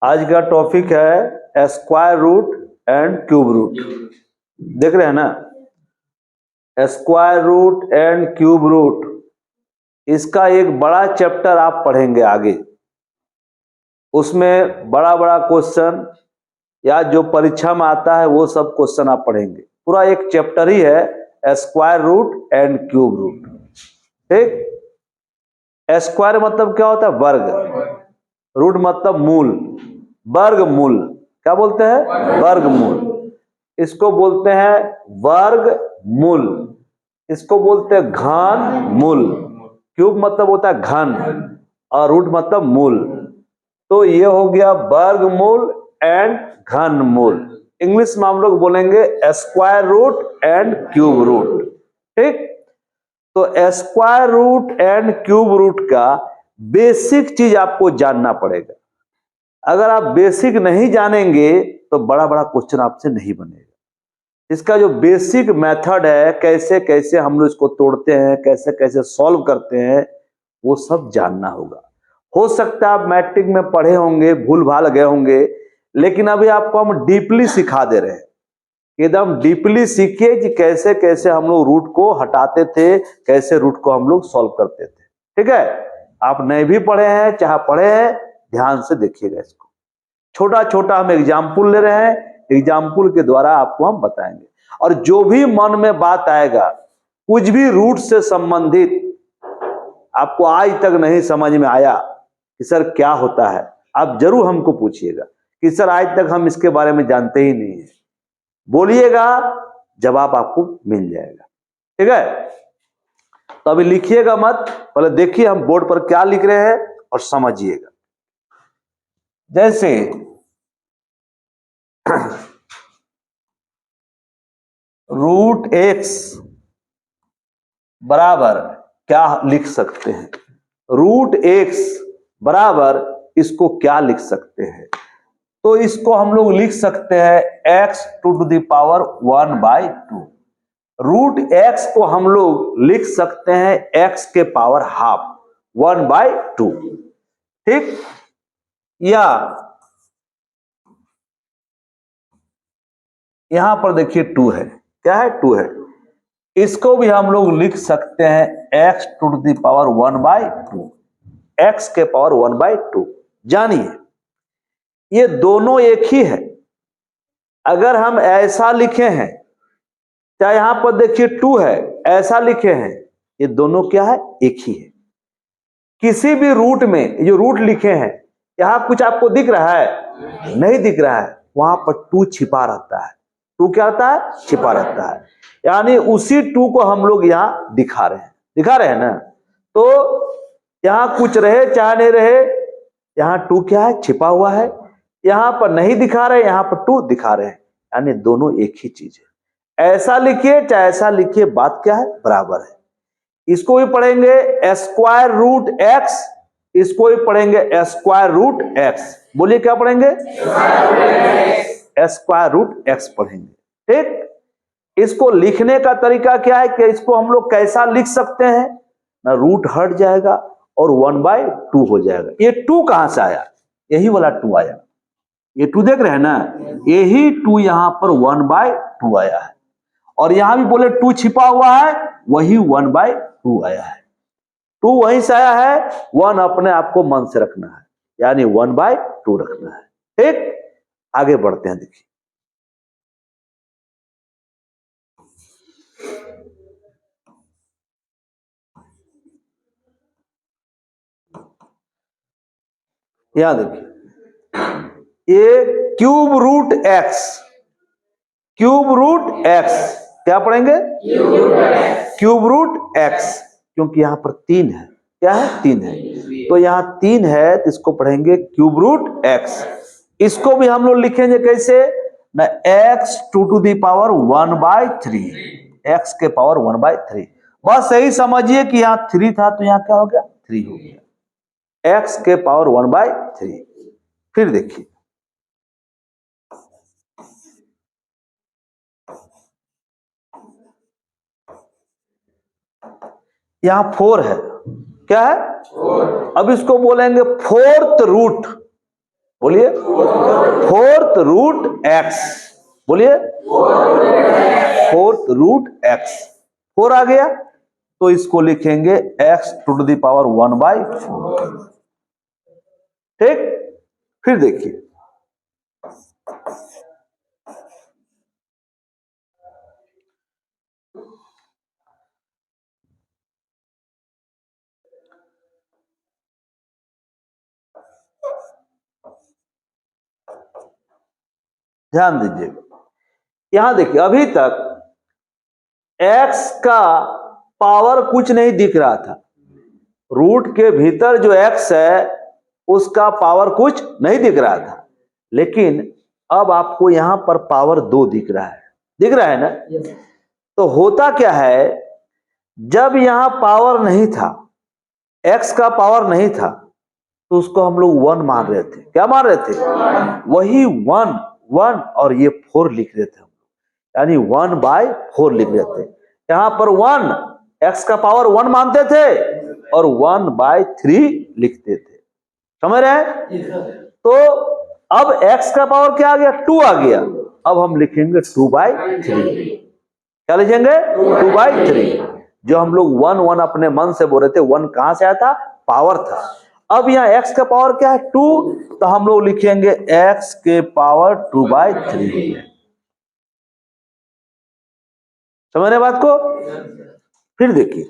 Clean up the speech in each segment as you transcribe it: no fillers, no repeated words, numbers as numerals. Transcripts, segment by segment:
आज का टॉपिक है square root and cube root. देख रहे हैं ना, square root and cube root, इसका एक बड़ा चैप्टर आप पढ़ेंगे आगे। उसमें बड़ा बड़ा क्वेश्चन या जो परीक्षा में आता है वो सब क्वेश्चन आप पढ़ेंगे। पूरा एक चैप्टर ही है square root and cube root. ठीक, स्क्वायर मतलब क्या होता है? वर्ग। रूट मतलब मूल, वर्गमूल। क्या बोलते हैं? वर्गमूल। इसको बोलते हैं वर्गमूल, इसको बोलते हैं घन मूल। क्यूब मतलब होता है घन और रूट मतलब मूल। तो ये हो गया वर्गमूल एंड घन मूल। इंग्लिश में हम लोग बोलेंगे square root and cube root. ठीक, तो square root and cube root का बेसिक चीज आपको जानना पड़ेगा। अगर आप बेसिक नहीं जानेंगे तो बड़ा बड़ा क्वेश्चन आपसे नहीं बनेगा। इसका जो बेसिक मेथड है, कैसे कैसे हम लोग इसको तोड़ते हैं, कैसे कैसे सॉल्व करते हैं, वो सब जानना होगा। हो सकता है आप मैट्रिक में पढ़े होंगे, भूल भाल गए होंगे, लेकिन अभी आपको हम डीपली सिखा दे रहे हैं। एकदम डीपली सीखिए कि कैसे कैसे हम लोग रूट को हटाते थे, कैसे रूट को हम लोग सॉल्व करते थे। ठीक है, आप नहीं भी पढ़े हैं चाहे पढ़े हैं, ध्यान से देखिएगा इसको। छोटा छोटा हम एग्जाम्पल ले रहे हैं, एग्जाम्पल के द्वारा आपको हम बताएंगे। और जो भी मन में बात आएगा, कुछ भी रूट से संबंधित आपको आज तक नहीं समझ में आया कि सर क्या होता है, आप जरूर हमको पूछिएगा कि सर आज तक हम इसके बारे में जानते ही नहीं है। बोलिएगा, जवाब आपको मिल जाएगा। ठीक है, तो अभी लिखिएगा मत, पहले देखिए हम बोर्ड पर क्या लिख रहे हैं और समझिएगा। जैसे रूट एक्स बराबर क्या लिख सकते हैं? रूट एक्स बराबर इसको क्या लिख सकते हैं? तो इसको हम लोग लिख सकते हैं x to the power 1/2। Root x को हम लोग लिख सकते हैं एक्स के पावर हाफ, 1/2। ठीक, या यहां पर देखिए 2 है। क्या है? 2 है। इसको भी हम लोग लिख सकते हैं x to the power 1/2, x के पावर 1/2। जानिए, ये दोनों एक ही है। अगर हम ऐसा लिखे हैं, चाहे यहां पर देखिए 2 है, ऐसा लिखे हैं, ये दोनों क्या है? एक ही है। किसी भी रूट में जो रूट लिखे हैं, यहां कुछ आपको दिख रहा है? नहीं दिख रहा है। वहां पर 2 छिपा रहता है। 2 क्या रहता है? छिपा रहता है। यानी उसी 2 को हम लोग यहां दिखा रहे हैं। दिखा रहे हैं ना? तो यहां कुछ रहे चाहे नहीं रहे, यहां 2 क्या है? छिपा हुआ है। यहां पर नहीं दिखा रहे, यहां पर 2 दिखा रहे हैं। यानी दोनों एक ही चीज है। ऐसा लिखिए चाहे ऐसा लिखिए, बात क्या है? बराबर है। इसको भी पढ़ेंगे स्क्वायर रूट एक्स, इसको भी पढ़ेंगे स्क्वायर रूट एक्स। बोलिए क्या पढ़ेंगे? स्क्वायर रूट एक्स पढ़ेंगे। ठीक, इसको लिखने का तरीका क्या है कि इसको हम लोग कैसा लिख सकते हैं ना, रूट हट जाएगा और 1/2 हो जाएगा। ये 2 कहां से आया? यही वाला 2 आया। ये 2 देख रहे हैं ना, यही 2 यहां पर 1/2 आया है। और यहां भी बोले 2 छिपा हुआ है, वही 1/2 आया है। 2 वहीं से आया है, 1 अपने आप को मन से रखना है, यानी 1/2 रखना है। ठीक, आगे बढ़ते हैं। देखिए यहां देखिए, ये cube root x, cube root x क्या पढ़ेंगे? क्यूब रूट एक्स, क्योंकि यहां पर 3 है। क्या है? 3 है। तो यहां 3 है तो इसको पढ़ेंगे क्यूब रूट एक्स। इसको भी हम लोग लिखेंगे कैसे ना, x to the power 1/3, x के पावर 1/3। बस यही समझिए कि यहां 3 था तो यहां क्या हो गया? 3 हो गया, एक्स के पावर 1/3। फिर देखिए यहां 4 है। क्या है? 4। अब इसको बोलेंगे फोर्थ रूट, बोलिए, फोर्थ रूट एक्स, बोलिए फोर्थ रूट एक्स। 4 आ गया तो इसको लिखेंगे x टू द पावर 1/4। ठीक, फिर देखिए ध्यान दीजिएगा, यहां देखिए अभी तक x का पावर कुछ नहीं दिख रहा था, रूट के भीतर जो x है उसका पावर कुछ नहीं दिख रहा था, लेकिन अब आपको यहां पर पावर 2 दिख रहा है, दिख रहा है ना। तो होता क्या है, जब यहां पावर नहीं था, x का पावर नहीं था, तो उसको हम लोग 1 मान रहे थे। क्या मान रहे थे? वही 1 1 और ये 4 लिख रहे थे हम, यानी 1/4 लिख रहे थे। यहां पर 1 x का पावर 1 मानते थे और 1/3 लिखते थे, समझ रहे हैं? तो अब x का पावर क्या आ गया? 2 आ गया। अब हम लिखेंगे 2/3। क्या लिखेंगे? 2/3। जो हम लोग 1 1 अपने मन से बोल रहे थे, 1 कहां से आया था? पावर था। अब यहाँ x का पावर क्या है? 2, तो हम लोग लिखेंगे x के पावर 2/3। समझ रहे बात को? फिर देखिए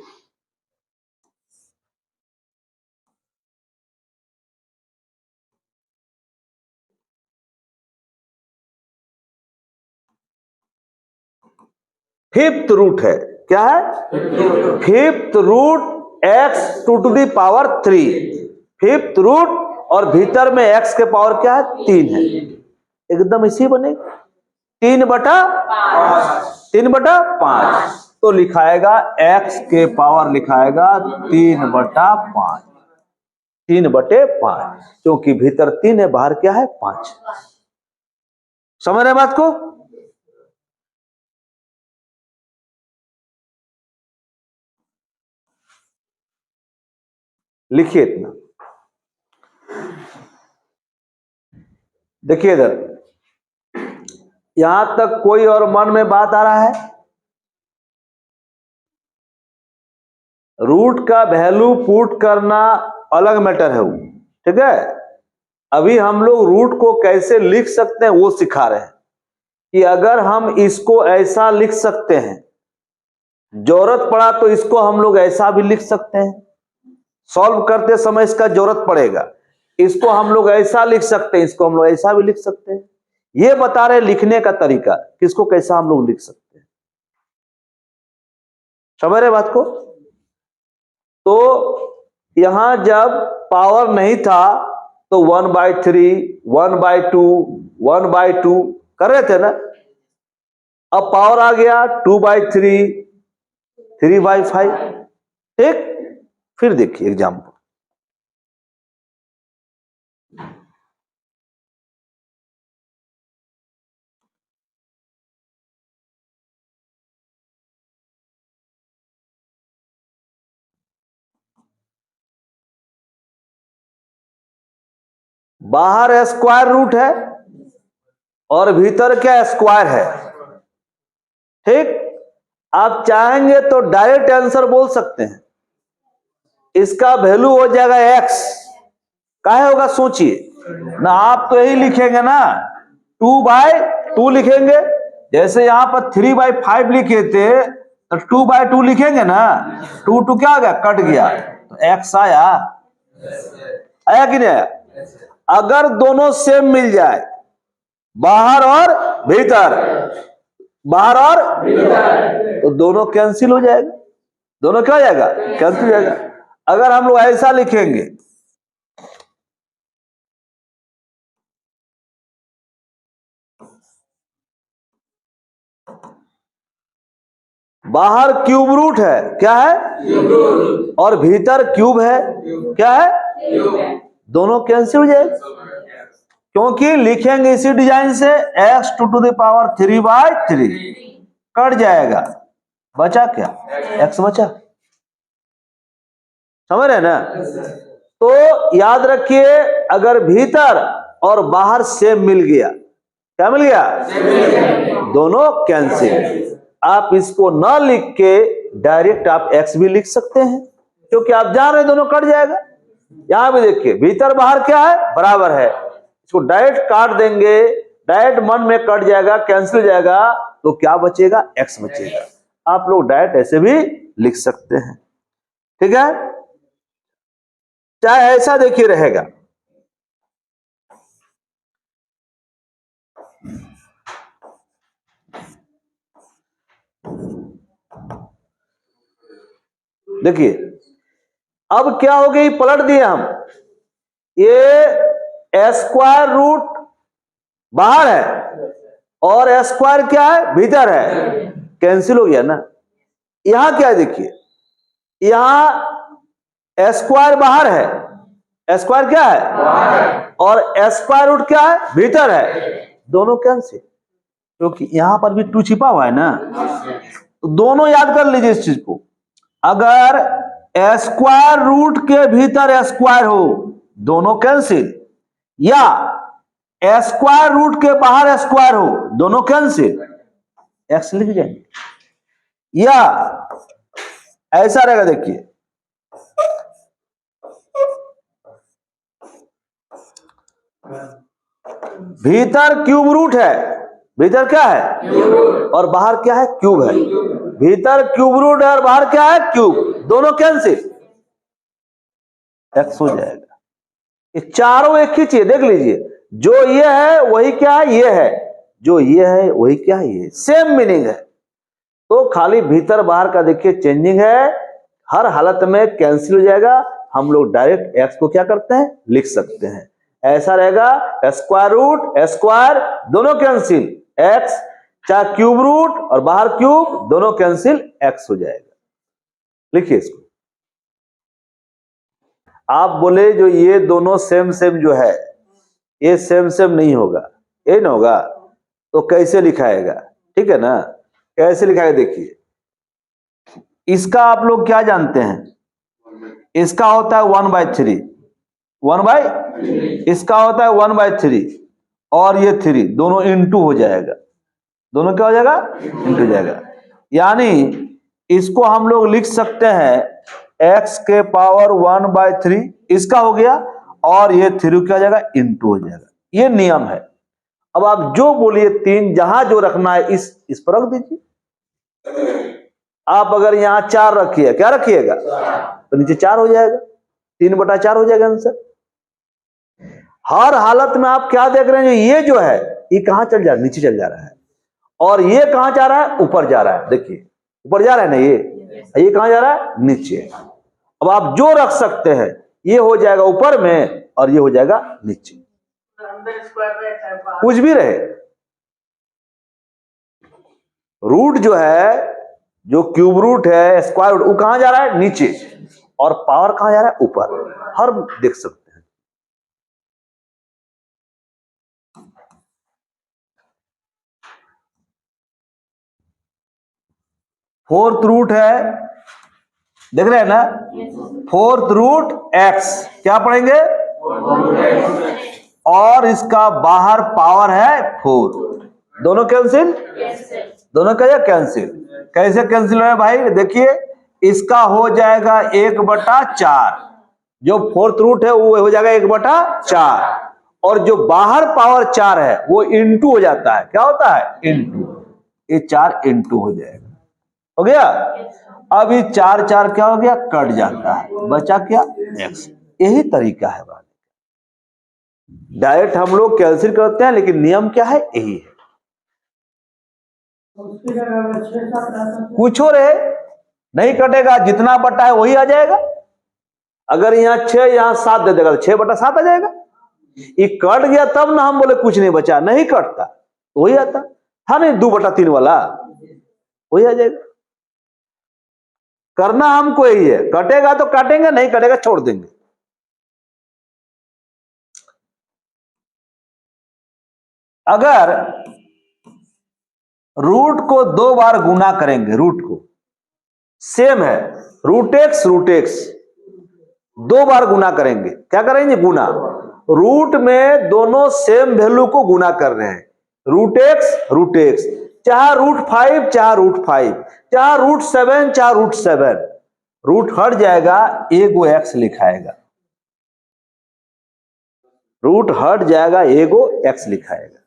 फिफ्थ रूट है, क्या है? Fifth root x to the power 3। Fifth root और भीतर में x के पावर क्या है? 3 है, एकदम इसी बनेगा 3/5। तो लिखाएगा x के पावर लिखाएगा 3/5, 3/5, क्योंकि भीतर 3 है, बाहर क्या है? 5। समझ रहे बात को? लिखिए इतना, देखिए इधर, यहां तक कोई और मन में बात आ रहा है? रूट का वैल्यू पुट करना अलग मैटर है वो, ठीक है। अभी हम लोग रूट को कैसे लिख सकते हैं वो सिखा रहे हैं, कि अगर हम इसको ऐसा लिख सकते हैं, जरूरत पड़ा तो इसको हम लोग ऐसा भी लिख सकते हैं, सॉल्व करते समय इसका जरूरत पड़ेगा, इसको हम लोग ऐसा लिख सकते हैं, इसको हम लोग ऐसा भी लिख सकते हैं। ये बता रहे लिखने का तरीका, किसको कैसा हम लोग लिख सकते हैं। समझ रहे बात को? तो यहां जब पावर नहीं था तो 1/3, 1/2, 1/2 कर रहे थे ना। अब पावर आ गया 2/3, 3/5। ठीक, फिर देखिए एग्जाम्पल, बाहर स्क्वायर रूट है और भीतर क्या स्क्वायर है। ठीक, आप चाहेंगे तो डायरेक्ट आंसर बोल सकते हैं, इसका वैल्यू हो जाएगा x। काहे होगा सोचिए ना, आप तो यही लिखेंगे ना, 2/2 लिखेंगे। जैसे यहां पर 3/5 लिखे थे तो 2/2 लिखेंगे ना। 2 क्या हो गया? कट गया, तो x आया, आया कि नहीं आया? अगर दोनों सेम मिल जाए, बाहर और भीतर, बाहर और भीतर, तो दोनों कैंसिल हो जाएगा। दोनों क्या हो जाएगा? कैंसिल हो जाएगा। अगर हम लोग ऐसा लिखेंगे, बाहर क्यूब रूट है, क्या है? और भीतर क्यूब है, क्या है? दोनों कैंसिल हो जाएगा, क्योंकि लिखेंगे इसी डिजाइन से x to the power 3/3, cut जाएगा, बचा क्या? x बचा। समझ रहे ना? तो याद रखिए, अगर भीतर और बाहर सेम मिल गया, क्या मिल गया? दोनों कैंसिल। आप इसको ना लिख के डायरेक्ट आप x भी लिख सकते हैं, क्योंकि आप जान रहे दोनों कट जाएगा। यहां भी देखिए भीतर बाहर क्या है, बराबर है। इसको डायरेक्ट काट देंगे, डायरेक्ट मन में कट जाएगा, कैंसिल हो जाएगा, तो क्या बचेगा? x बचेगा। आप लोग डायरेक्ट ऐसे भी लिख सकते हैं, ठीक है। चाहे ऐसा देखिए रहेगा, देखिए अब क्या हो गई, पलट दिए हम, ये स्क्वायर रूट बाहर है और स्क्वायर क्या है, भीतर है, कैंसिल हो गया ना। यहां क्या है देखिए, यहां स्क्वायर बाहर है, स्क्वायर क्या है, और स्क्वायर रूट क्या है, भीतर है, दोनों कैंसिल, क्योंकि यहां पर भी 2 छिपा हुआ है ना। तो दोनों याद कर लीजिए इस चीज को, अगर स्क्वायर रूट के भीतर स्क्वायर हो, दोनों कैंसिल, या स्क्वायर रूट के बाहर स्क्वायर हो, दोनों कैंसिल, एक्स लिख जाएंगे। या ऐसा रहेगा, देखिए भीतर क्यूब रूट है, भीतर क्या है, और बाहर क्या है, क्यूब है। भीतर क्यूब रूट है और बाहर क्या है, क्यूब, दोनों कैंसिल, एक्स हो जाएगा। ये चारों एक ही चीज, देख लीजिए, जो ये है वही क्या है, ये है, जो ये है वही क्या है, ये सेम मीनिंग है। तो खाली भीतर बाहर का देखिए चेंजिंग है, हर हालत में कैंसिल हो जाएगा। हम लोग डायरेक्ट एक्स को क्या करते हैं, लिख सकते हैं। ऐसा रहेगा, स्क्वायर रूट स्क्वायर दोनों कैंसिल, एक्स, चाहे क्यूब रूट और बाहर क्यूब, दोनों कैंसिल, एक्स हो जाएगा। लिखिए इसको। आप बोले जो ये दोनों सेम सेम जो है, ये सेम सेम नहीं होगा, ये ना होगा, तो कैसे लिखाएगा, ठीक है ना, कैसे लिखाएगा देखिए। इसका आप लोग क्या जानते हैं, इसका होता है 1/3, 1/, इसका होता है 1/3, और ये 3, दोनों इंटू हो जाएगा, दोनों क्या हो जाएगा, इंटू हो जाएगा। यानी इसको हम लोग लिख सकते हैं x के पावर 1/3, इसका हो गया, और ये 3 क्या हो जाएगा, इंटू हो जाएगा। ये नियम है। अब आप जो बोलिए 3, जहां जो रखना है इस पर रख दीजिए। आप अगर यहां 4 रखिए, क्या रखिएगा, तो नीचे 4 हो जाएगा, 3/4 हो जाएगा आंसर। हर हालत में आप क्या देख रहे हैं, ये जो है ये कहां चल जा रहा है, नीचे चल जा रहा है, और ये कहां जा रहा है, ऊपर जा रहा है। देखिए ऊपर जा रहा है ना, ये कहां जा रहा है, नीचे। अब आप जो रख सकते हैं, ये हो जाएगा ऊपर में और ये हो जाएगा नीचे, कुछ भी रहे। रूट जो है, जो क्यूब रूट है, स्क्वायर रूट, वो कहां जा रहा है, नीचे, और पावर कहां जा रहा है, ऊपर। हर देख सकते हैं। फोर्थ रूट है, देख रहे हैं ना, फोर्थ रूट एक्स, क्या पढ़ेंगे, और इसका बाहर पावर है 4, दोनों कैंसिल, दोनों क्या कैंसिल। कैसे कैंसिल है भाई, देखिए इसका हो जाएगा 1/4, जो फोर्थ रूट है वो हो जाएगा 1/4, और जो बाहर पावर 4 है वो इंटू हो जाता है, क्या होता है, इंटू, ये 4 इंटू हो जाएगा, हो गया। अब ये 4 क्या हो गया, कट जाता है, बचा क्या, एक्स। यही तरीका है बात, डायरेक्ट हम लोग कैंसिल करते हैं, लेकिन नियम क्या है, यही है। कुछ हो रहे नहीं कटेगा, जितना बटा है वही आ जाएगा। अगर यहाँ 6 यहाँ 7 दे देगा तो 6/7 आ जाएगा। ये कट गया तब ना हम बोले कुछ नहीं बचा, नहीं कटता तो वही आता था, नहीं 2/3 वाला वही आ जाएगा। करना हमको यही है, कटेगा तो काटेंगे, नहीं कटेगा छोड़ देंगे। अगर रूट को 2 बार गुना करेंगे, रूट को सेम है, रूट एक्स 2 बार गुना करेंगे, क्या करेंगे, गुना, रूट में दोनों सेम वैल्यू को गुना कर रहे हैं, रूट एक्स, चाहे √5 चाहे √5, चाहे √7 चाहे √7, रूट हट जाएगा, एगो एक्स लिखाएगा, रूट हट जाएगा, एगो एक्स लिखाएगा।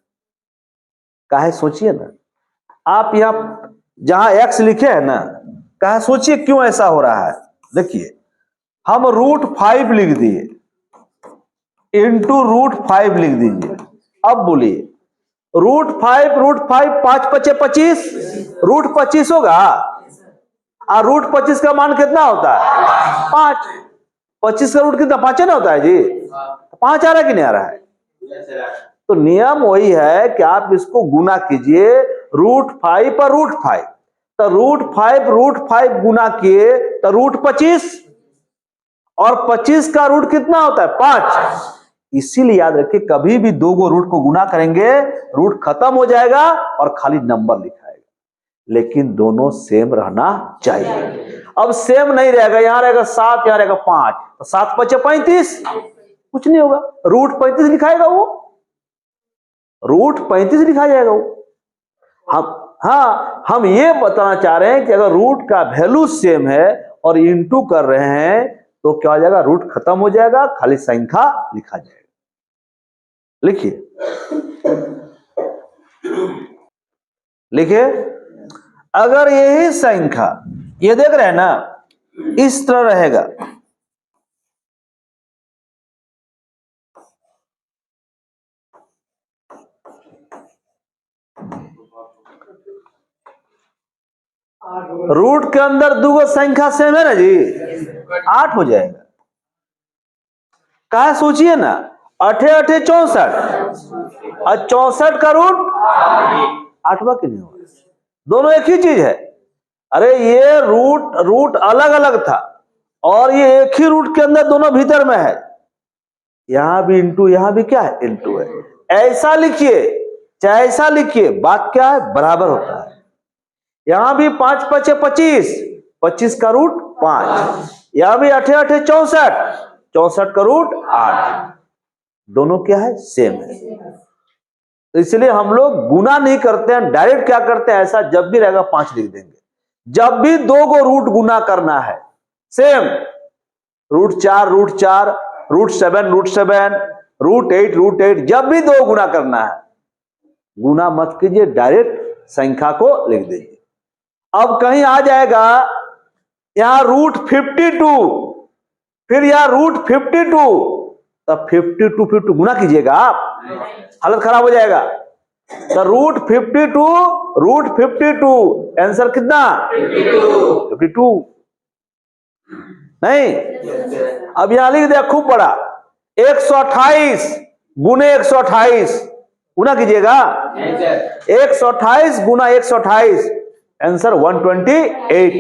काहे सोचिए ना, आप यहां जहां एक्स लिखे हैं ना, काहे सोचिए क्यों ऐसा हो रहा है। देखिए हम √5 लिख दिए, इंटू √5 लिख दीजिए। अब बोलिए √5 5 × 5 = 25, √25 होगा, और √25 का मान कितना होता है 5, 25 का रूट कितना 5 ना होता है जी, 5 आ रहा है कि नहीं आ रहा है। तो नियम वही है कि आप इसको गुना कीजिए, √5 पर √5, तो √5 गुना किए तो √25, और 25 का रूट कितना होता है 5। इसीलिए याद रखिए कभी भी दो गो रूट को गुना करेंगे, रूट खत्म हो जाएगा और खाली नंबर लिखाएगा, लेकिन दोनों सेम रहना चाहिए। अब सेम नहीं रहेगा, यहां रहेगा 7, यहां रहेगा 5, तो 7 × 5 = 35, कुछ नहीं होगा, √35 लिखाएगा वो, √35 लिखा जाएगा वो। हम ये बताना चाह रहे हैं कि अगर रूट का वैल्यू सेम है और इंटू कर रहे हैं तो क्या हो जाएगा, रूट खत्म हो जाएगा, खाली संख्या लिखा जाएगा। लिखिए अगर यही संख्या, ये देख रहे हैं ना, इस तरह रहेगा, रूट के अंदर दो संख्या सेम है ना जी, 8 हो जाएगा। कहा सोचिए ना, 8 × 8 = 64, और 64 का रूट 8वां कि नहीं होगा, दोनों एक ही चीज है। अरे ये रूट अलग अलग था और ये एक ही रूट के अंदर दोनों भीतर में है, यहां भी इंटू, यहां भी क्या है इंटू है। ऐसा लिखिए चाहे ऐसा लिखिए, बात क्या है, बराबर होता है। यहां भी 5 × 5 = 25, 25 का रूट 5, यहां भी 8 × 8 = 64, 64 का रूट 8, दोनों क्या है सेम है। तो इसलिए हम लोग गुना नहीं करते हैं, डायरेक्ट क्या करते हैं, ऐसा जब भी रहेगा 5 लिख देंगे। जब भी दो गो रूट गुना करना है सेम, √4 √4, √7 √7, √8 जब भी दो गुना करना है, गुना मत कीजिए, डायरेक्ट संख्या को लिख दीजिए। अब कहीं आ जाएगा यहां √52, फिर यहां √52, तब 52 गुना कीजिएगा आप, हालत खराब हो जाएगा। तो √52 आंसर कितना 52 नहीं। अब यहां लिख दिया खूब बड़ा, 128 गुने 128, गुना कीजिएगा, 128 गुना 128, आंसर 128।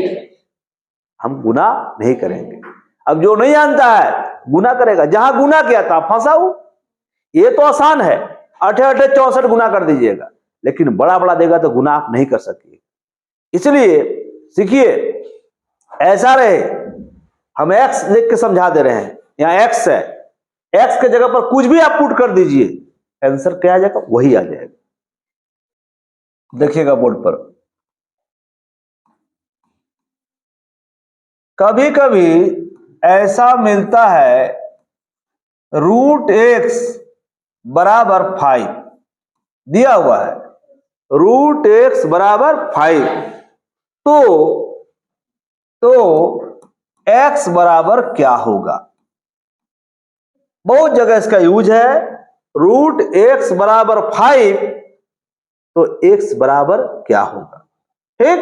हम गुना नहीं करेंगे। अब जो नहीं जानता है गुना करेगा, जहां गुना किया था फंसाऊ, ये तो आसान है, 8 × 8 = 64 गुना कर दीजिएगा, लेकिन बड़ा बड़ा देगा तो गुना आप नहीं कर सकते। इसलिए सीखिए ऐसा रहे, हम एक्स लिख के समझा दे रहे हैं, यहां एक्स है, एक्स के जगह पर कुछ भी आप पुट कर दीजिए, आंसर क्या आ जाएगा, वही आ जाएगा। देखिएगा बोर्ड पर, कभी कभी ऐसा मिलता है √x = 5 दिया हुआ है, √x = 5, तो x बराबर क्या होगा। बहुत जगह इसका यूज है, √x = 5, तो x बराबर क्या होगा। ठीक,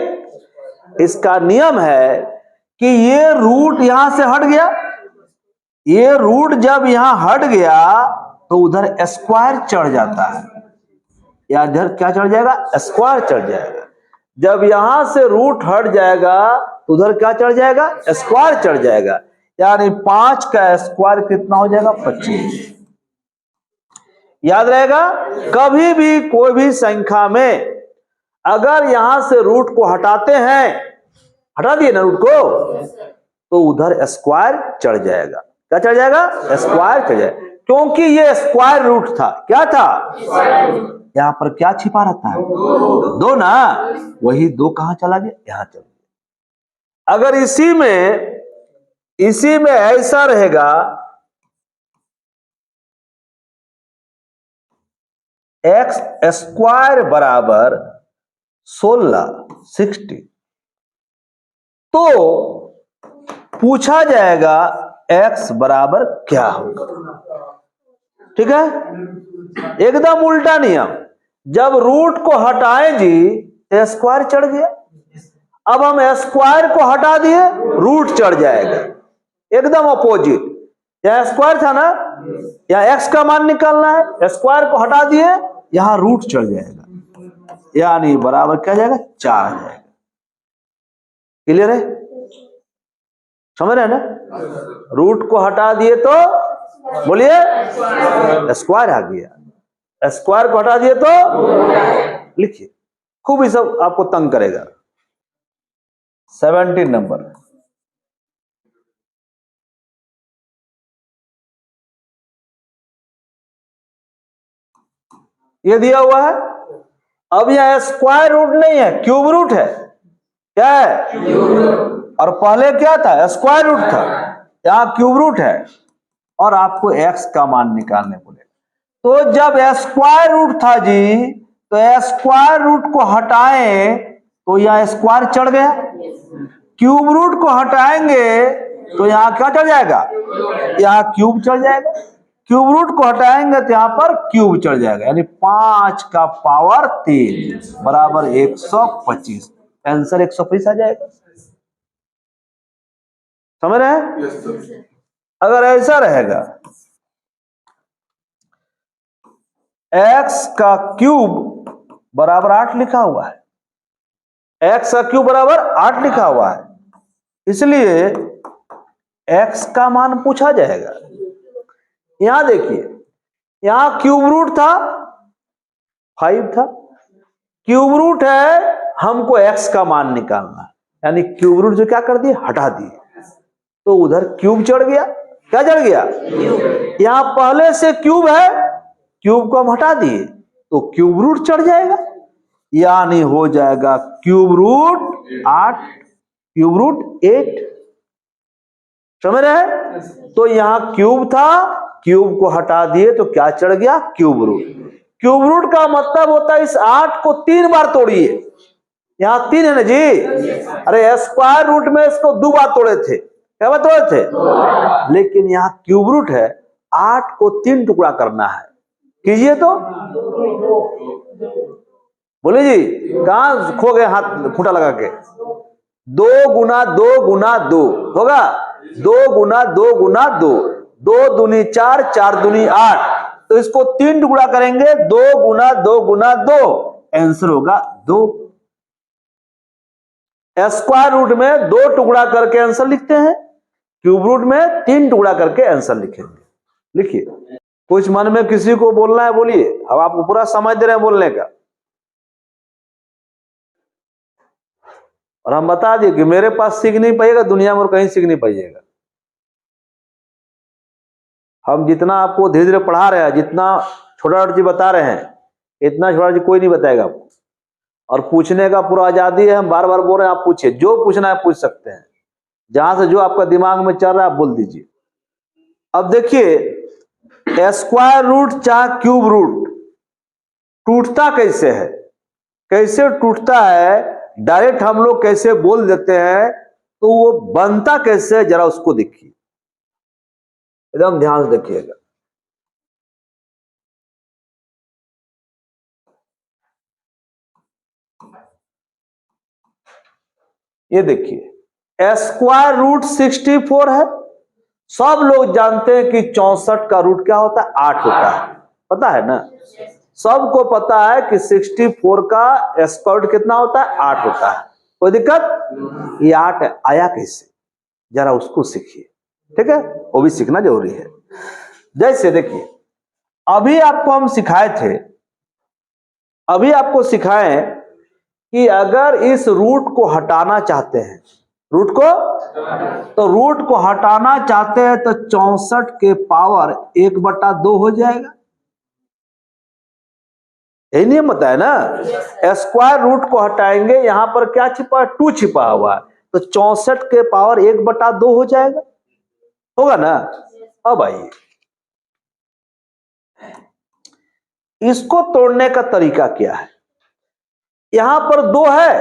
इसका नियम है कि ये रूट यहां से हट गया, ये रूट जब यहां हट गया तो उधर स्क्वायर चढ़ जाता है, या इधर क्या चढ़ जाएगा, स्क्वायर चढ़ जाएगा। जब यहां से रूट हट जाएगा तो उधर क्या चढ़ जाएगा, स्क्वायर चढ़ जाएगा, यानी 5 का स्क्वायर कितना हो जाएगा 25। याद रहेगा, कभी भी कोई भी संख्या में अगर यहां से रूट को हटाते हैं, हटा दिए ना रूट को, तो उधर स्क्वायर चढ़ जाएगा। क्या चढ़ जाएगा, स्क्वायर चढ़ जाएगा। क्योंकि ये स्क्वायर रूट था। क्या था? यहां पर क्या छिपा रहता है? दो ना, वही दो कहां चला गया? यहां चला गया। अगर इसी में ऐसा रहेगा एक्स स्क्वायर बराबर 16 तो पूछा जाएगा एक्स बराबर क्या होगा। ठीक है, एकदम उल्टा नियम। जब रूट को हटाएं जी तो स्क्वायर चढ़ गया, अब हम स्क्वायर को हटा दिए रूट चढ़ जाएगा। एकदम अपोजिट। यहां स्क्वायर था ना, यहां एक्स का मान निकालना है, स्क्वायर को हटा दिए यहां रूट चढ़ जाएगा, यानी बराबर क्या जाएगा? 4 आ जाएगा। क्लियर है? समझ रहे हैं ना? रूट को हटा दिए तो बोलिए स्क्वायर आ गया, स्क्वायर को हटा दिए तो लिखिए। खूब ही सब आपको तंग करेगा। 17 नंबर, ये दिया हुआ है। अब यह स्क्वायर रूट नहीं है, क्यूब रूट है। क्या है? और पहले क्या था? स्क्वायर रूट था, यहां क्यूब रूट है और आपको एक्स का मान निकालने बोले। तो जब स्क्वायर रूट था जी, तो स्क्वायर रूट को हटाएं तो यहां स्क्वायर चढ़ गया, क्यूब रूट को हटाएंगे तो यहां क्या चढ़ जाएगा? यहां क्यूब चढ़ जाएगा, क्यूब रूट को हटाएंगे तो यहां पर क्यूब चढ़ जाएगा, यानी 5 का पावर 3 बराबर 125। आंसर 125 आ जाएगा। समझ रहे हैं? अगर ऐसा रहेगा x का क्यूब बराबर 8 लिखा हुआ है, x का क्यूब बराबर 8 लिखा हुआ है, इसलिए x का मान पूछा जाएगा। यहां देखिए, यहां क्यूब रूट था 5 था, क्यूब रूट है, हमको x का मान निकालना है, यानी क्यूब रूट जो क्या कर दिए? हटा दिए, तो उधर क्यूब चढ़ गया। क्या चढ़ गया? यहां पहले से क्यूब है, क्यूब को हम हटा दिए तो क्यूब रूट चढ़ जाएगा, यानी हो जाएगा क्यूब रूट 8, क्यूब रूट 8। समझ रहे हैं? तो यहां क्यूब था, क्यूब को हटा दिए तो क्या चढ़ गया? Cube root. क्यूब रूट का मतलब होता है इस 8 को 3 बार तोड़िए। यहां 3 है ना जी? अरे स्क्वायर रूट में इसको 2 बार तोड़े थे। क्या बात तोड़े थे? लेकिन यहां क्यूब रूट है, 8 को 3 टुकड़ा करना है। कीजिए तो, बोले जी कहां खो गए हाथ खूंटा लगा के? 2 गुना 2 गुना 2 होगा, 2 गुना 2 गुना 2, 2 दूनी 4, 4 दूनी 8, तो इसको 3 टुकड़ा करेंगे, 2 गुना 2 गुना 2, आंसर होगा 2। स्क्वायर रूट में 2 टुकड़ा करके आंसर लिखते हैं, क्यूब रूट में 3 टुकड़ा करके आंसर लिखेंगे। लिखिए। कुछ मन में किसी को बोलना है बोलिए, अब आपको पूरा समझ दे रहे हैं बोलने का। और हम बता दिए कि मेरे पास सीख नहीं पाइएगा, दुनिया में और कहीं सीख नहीं पाइएगा। हम जितना आपको धीरे धीरे पढ़ा रहे हैं, जितना छोटा चीज बता रहे हैं, इतना छोटा चीज कोई नहीं बताएगा आपको। और पूछने का पूरा आजादी है, हम बार बार बोल रहे हैं, आप पूछिए, जो पूछना है पूछ सकते हैं, जहां से जो आपका दिमाग में चल रहा है आप बोल दीजिए। अब देखिए, स्क्वायर रूट चाहे क्यूब रूट टूटता कैसे है? कैसे टूटता है? डायरेक्ट हम लोग कैसे बोल देते हैं, तो वो बनता कैसे है जरा उसको देखिए, एकदम ध्यान से देखिएगा। ये देखिए, स्क्वायर रूट 64 है। सब लोग जानते हैं कि 64 का रूट क्या होता है? 8 होता है, पता है ना? सबको पता है कि 64 का स्क्वायर रूट कितना होता है? 8 होता है। कोई दिक्कत? ये 8 आया कैसे, जरा उसको सीखिए। ठीक है, वो भी सीखना जरूरी है। जैसे देखिए, अभी आपको हम सिखाए थे, अभी आपको सिखाएं कि अगर इस रूट को हटाना चाहते हैं, रूट को, तो रूट को हटाना चाहते हैं तो 64 के पावर 1/2 हो जाएगा। यही नियम बताया ना। स्क्वायर रूट को हटाएंगे, यहां पर क्या छिपा है, 2 छिपा हुआ है, तो 64 के पावर 1/2 हो जाएगा, होगा ना। अब आइए, इसको तोड़ने का तरीका क्या है। यहां पर 2 है,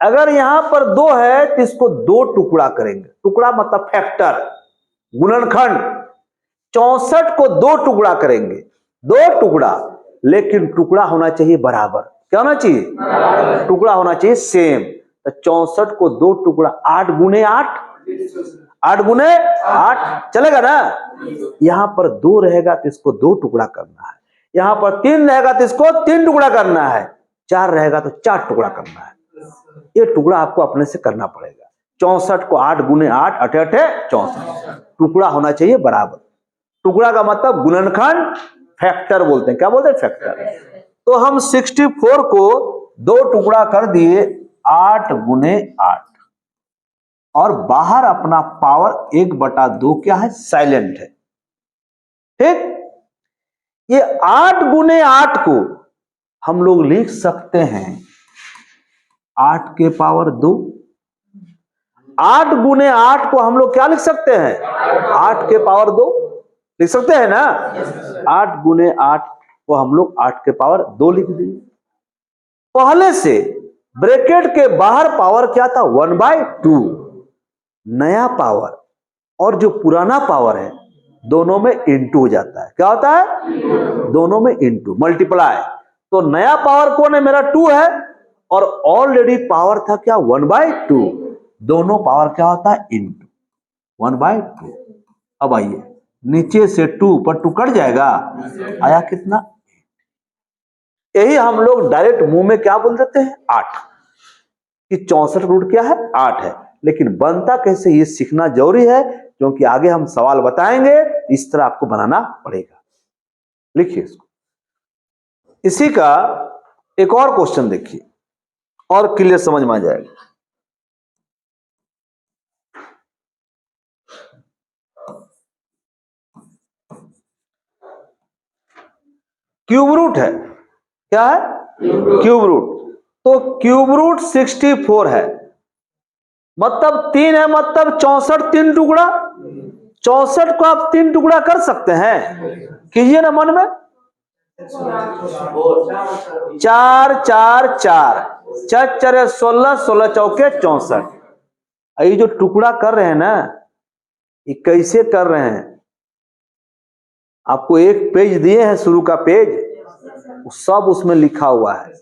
अगर यहां पर 2 है तो इसको 2 टुकड़ा करेंगे। टुकड़ा मतलब फैक्टर, गुणनखंड। 64 को 2 टुकड़ा करेंगे, 2 टुकड़ा, लेकिन टुकड़ा होना चाहिए बराबर। क्या होना चाहिए, टुकड़ा होना चाहिए सेम। तो 64 को 2 टुकड़ा, 8 गुने 8, 8 गुने 8 चलेगा ना। यहां पर 2 रहेगा तो इसको 2 टुकड़ा करना है, यहां पर 3 रहेगा तो इसको 3 टुकड़ा करना है, 4 रहेगा तो 4 टुकड़ा करना है। ये टुकड़ा आपको अपने से करना पड़ेगा। 64 को 8 गुने 8, 8 8 64, टुकड़ा होना चाहिए बराबर। टुकड़ा का मतलब गुणनखंड, फैक्टर बोलते हैं। क्या बोलते हैं, फैक्टर। तो हम 64 को 2 टुकड़ा कर दिए, 8 गुने 8, और बाहर अपना पावर 1/2 क्या है, साइलेंट है। ठीक, ये 8 गुने 8 को हम लोग लिख सकते हैं 8 के पावर 2। 8 गुने 8 को हम लोग क्या लिख सकते हैं, 8 के पावर 2 लिख सकते हैं ना। 8 गुने 8 को हम लोग 8 के पावर 2 लिख दिए। पहले से ब्रैकेट के बाहर पावर क्या था, 1/2। नया पावर और जो पुराना पावर है दोनों में इंटू हो जाता है। क्या होता है, दोनों में इंटू, मल्टीप्लाई। तो नया पावर कौन है, मेरा 2 है, और ऑलरेडी पावर था क्या, 1/2। दोनों पावर क्या होता है, इंटू 1/2। अब आइए, नीचे से 2 पर 2 कट जाएगा, आया कितना, यही हम लोग डायरेक्ट मुंह में क्या बोल देते हैं, 8, कि 64 रूट क्या है, 8 है। लेकिन बनता कैसे ये सीखना जरूरी है, क्योंकि आगे हम सवाल बताएंगे, इस तरह आपको बनाना पड़ेगा। लिखिए इसको। इसी का एक और क्वेश्चन देखिए, और क्लियर समझ में आ जाएगा। क्यूब रूट है, क्या है, क्यूब रूट। तो क्यूब रूट 64 है, मतलब 3 है, मतलब 64 3 टुकड़ा। 64 को आप 3 टुकड़ा कर सकते हैं, कीजिए ना मन में। 4 4 4 4 4 16, 16 चौके 64। ये जो टुकड़ा कर रहे हैं ना, ये कैसे कर रहे हैं, आपको एक पेज दिए हैं, शुरू का पेज, सब उसमें लिखा हुआ है,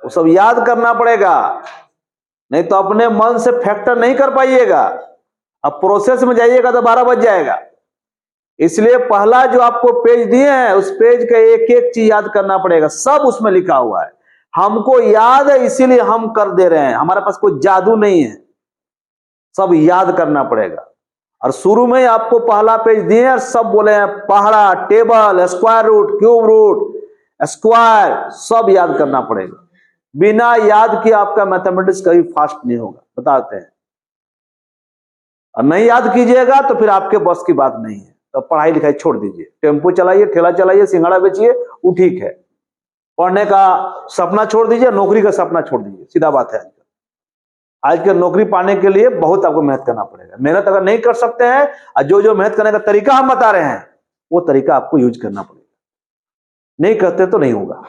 वो सब याद करना पड़ेगा, नहीं तो अपने मन से फैक्टर नहीं कर पाइएगा। अब प्रोसेस में जाइएगा तो 12 बज जाएगा। इसलिए पहला जो आपको पेज दिए हैं, उस पेज का एक एक चीज याद करना पड़ेगा, सब उसमें लिखा हुआ है। हमको याद है इसीलिए हम कर दे रहे हैं, हमारे पास कोई जादू नहीं है, सब याद करना पड़ेगा। और शुरू में ही आपको पहला पेज दिए और सब बोले हैं पहाड़ा, table, square root, cube root, square, सब याद करना पड़ेगा। बिना याद किए आपका मैथमेटिक्स कभी फास्ट नहीं होगा, बताते हैं। और नहीं याद कीजिएगा तो फिर आपके बस की बात नहीं है, तो पढ़ाई लिखाई छोड़ दीजिए। टेम्पो चलाइए, ठेला चलाइए, सिंघाड़ा बेचिए, वो ठीक है। पढ़ने का सपना छोड़ दीजिए, नौकरी का सपना छोड़ दीजिए, सीधा बात है। आज के नौकरी पाने के लिए बहुत आपको मेहनत करना पड़ेगा। मेहनत अगर नहीं कर सकते हैं, और जो जो मेहनत करने का तरीका हम बता रहे हैं, वो तरीका आपको यूज करना पड़ेगा। नहीं करते तो नहीं होगा।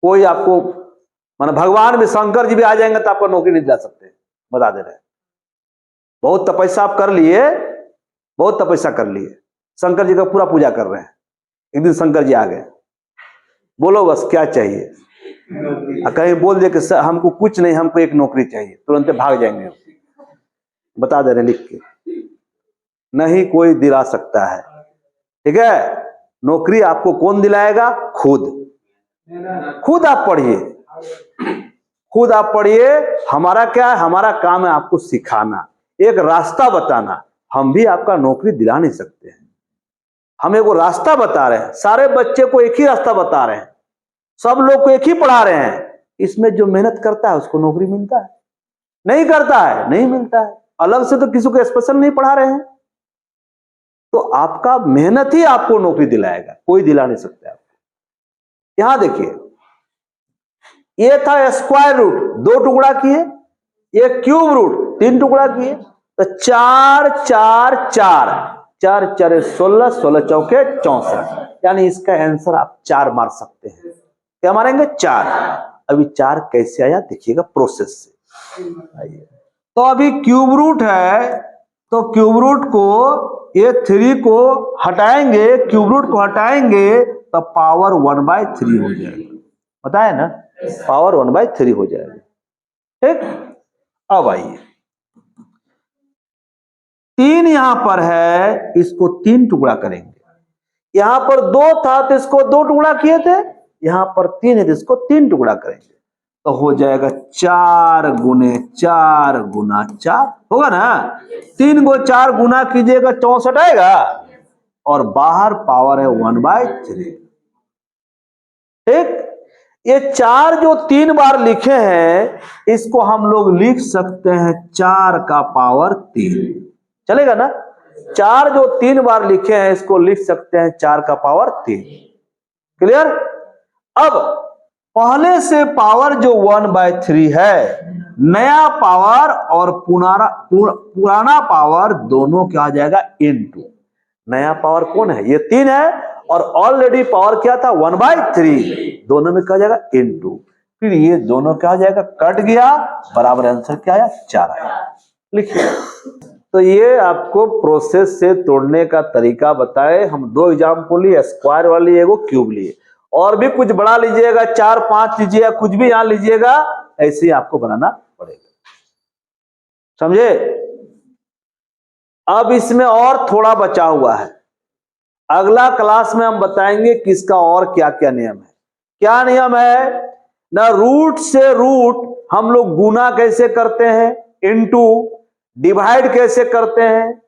कोई आपको, माना भगवान भी, शंकर जी भी आ जाएंगे तो आपको नौकरी नहीं दिला सकते, बता दे रहे हैं। बहुत तपस्या आप कर लिए, बहुत तपस्या कर लिए, शंकर जी का पूरा पूजा कर रहे हैं। एक दिन शंकर जी आ गए, बोलो बस क्या चाहिए, कहीं बोल दे कि सर हमको कुछ नहीं, हमको एक नौकरी चाहिए, तुरंत भाग जाएंगे। बता दे रहे लिख के, नहीं कोई दिला सकता है, ठीक है। नौकरी आपको कौन दिलाएगा, खुद। खुद आप पढ़िए, खुद आप पढ़िए। हमारा क्या है, हमारा काम है आपको सिखाना, एक रास्ता बताना। हम भी आपका नौकरी दिला नहीं सकते हैं, हम एक रास्ता बता रहे हैं। सारे बच्चे को एक ही रास्ता बता रहे हैं, सब लोग को एक ही पढ़ा रहे हैं। इसमें जो मेहनत करता है उसको नौकरी मिलता है। नहीं करता है, नहीं मिलता है। अलग से तो किसी को स्पेशल नहीं पढ़ा रहे हैं। तो आपका मेहनत ही आपको नौकरी दिलाएगा, कोई दिला नहीं सकता आपको। यहां देखिए, ये था स्क्वायर रूट, 2 टुकड़ा किए, ये क्यूब रूट 3 टुकड़ा किए, तो 4 4 4 4 4 16, 16 चौके 64, यानी इसका आंसर आप 4 मार सकते हैं। क्या मारेंगे? 4। अभी 4 कैसे आया देखिएगा प्रोसेस से। आइए, तो अभी क्यूब रूट है, तो क्यूब रूट को, ये 3 को हटाएंगे, क्यूब रूट को हटाएंगे तो पावर 1/3 हो जाएगा। पता है ना, पावर 1/3 हो जाएगा। ठीक, अब आइए, 3 यहां पर है, इसको 3 टुकड़ा करेंगे। यहां पर 2 था तो इसको 2 टुकड़ा किए थे, यहां पर 3 है तो इसको 3 टुकड़ा करेंगे, तो हो जाएगा 4 गुने 4 गुना 4, होगा ना। 3 को 4 गुना कीजिएगा 64 आएगा, और बाहर पावर है 1/3। ठीक, ये 4 जो 3 बार लिखे हैं, इसको हम लोग लिख सकते हैं 4 का पावर 3, चलेगा ना। 4 जो 3 बार लिखे हैं, इसको लिख सकते हैं 4 का पावर 3। क्लियर। अब पहले से पावर जो 1/3 है, नया पावर और पुराना पावर दोनों क्या आ जाएगा? इनटू। नया पावर कौन है? ये 3 है, और ऑलरेडी पावर क्या था? 1/3, दोनों में क्या जाएगा? इनटू। फिर ये दोनों क्या हो जाएगा? कट गया, बराबर आंसर क्या आया? 4 आया। लिखिए, तो ये आपको प्रोसेस से तोड़ने का तरीका बताए। हम 2 एग्जाम्पल लिए, स्क्वायर वाली, एगो क्यूब लिए। और भी कुछ बड़ा लीजिएगा, 4 5 लीजिएगा, कुछ भी यहां लीजिएगा, ऐसे ही आपको बनाना पड़ेगा। समझे? अब इसमें और थोड़ा बचा हुआ है, अगला क्लास में हम बताएंगे कि इसका और क्या क्या नियम है। क्या नियम है ना? रूट से रूट हम लोग गुना कैसे करते हैं, इनटू, डिवाइड कैसे करते हैं,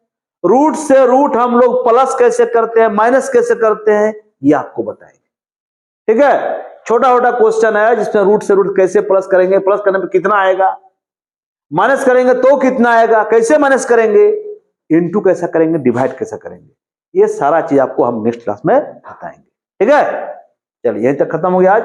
रूट से रूट हम लोग प्लस कैसे करते हैं, माइनस कैसे करते हैं, ये आपको बताएंगे। ठीक है, छोटा छोटा क्वेश्चन है जिसमें रूट से रूट कैसे प्लस करेंगे, प्लस करने पे कितना आएगा, माइनस करेंगे तो कितना आएगा, कैसे माइनस करेंगे, इनटू कैसा करेंगे, डिवाइड कैसा करेंगे, ये सारा चीज आपको हम नेक्स्ट क्लास में बताएंगे। ठीक है, चलिए यहीं तक खत्म हो गया आज।